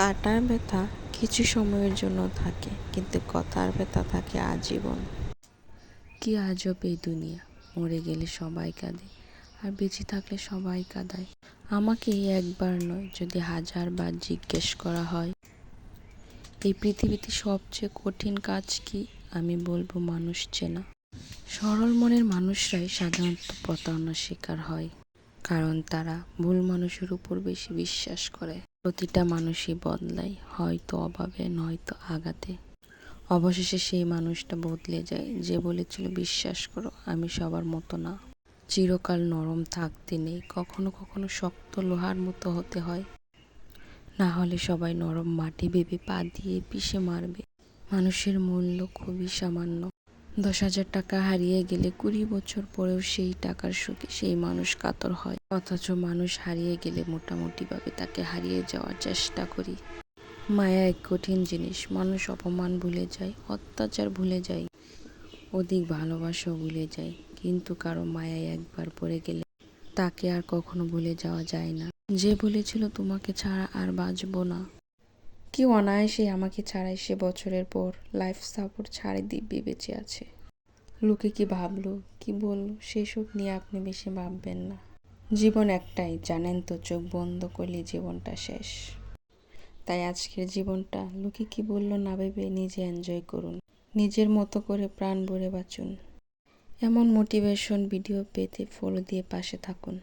কাটার ব্যথা কিছু সময়ের জন্য থাকে, কিন্তু কথার ব্যথা থাকে আজীবন। কি আজব এই দুনিয়া, মরে গেলে সবাই কাঁদে আর বেঁচে থাকলে সবাই কাঁদায়। আমাকে এই একবার নয়, যদি 1000বার জিজ্ঞেস করা হয় এই পৃথিবীতে সবচেয়ে কঠিন কাজ কি, আমি বলবো মানুষ চেনা। সরল মনের মানুষরাই সাধারণত প্রতারণার শিকার হয়, কারণ তারা ভুল মানুষের উপর বেশি বিশ্বাস করে। প্রতিটা মানুষই বদলায়, হয়তো অভাবে নয়তো আঘাতে। অবশেষে সেই মানুষটা বদলে যায় যে বলেছিল বিশ্বাস করো আমি সবার মতো না। চিরকাল নরম থাকতে নেই, কখনো কখনো শক্ত লোহার মতো হতে হয়, না হলে সবাই নরম মাটি ভেবে পা দিয়ে পিষে মারবে। মানুষের মূল্য খুবই সামান্য। 10,000 টাকা হারিয়ে গেলে 20 বছর পরেও সেই টাকার শোকে সেই মানুষ কাতর হয়, অথচ মানুষ হারিয়ে গেলে মোটামুটিভাবে তাকে হারিয়ে যাওয়ার চেষ্টা করি। মায়া এক কঠিন জিনিস, মানুষ অপমান ভুলে যায়, অত্যাচার ভুলে যায়, অধিক ভালোবাসাও ভুলে যায়, কিন্তু কারো মায়ায় একবার পড়ে গেলে তাকে আর কখনো ভুলে যাওয়া যায় না। যে বলেছিল তোমাকে ছাড়া আর বাঁচবো না, কি অনায়াসে আমাকে ছাড়াই সে বছরের পর লাইফ সাপোর্ট ছাড়ে দিব্যি বেঁচে আছে। লোকে কি ভাবলো কি বললো সেসব নিয়ে আপনি বেশি ভাববেন না। জীবন একটাই, জানেন তো, চোখ বন্ধ করলে জীবনটা শেষ। তাই আজকের জীবনটা লোকে কি বললো না ভেবে নিজে এনজয় করুন, নিজের মতো করে প্রাণ ভরে বাঁচুন। এমন মোটিভেশন ভিডিও পেতে ফলো দিয়ে পাশে থাকুন।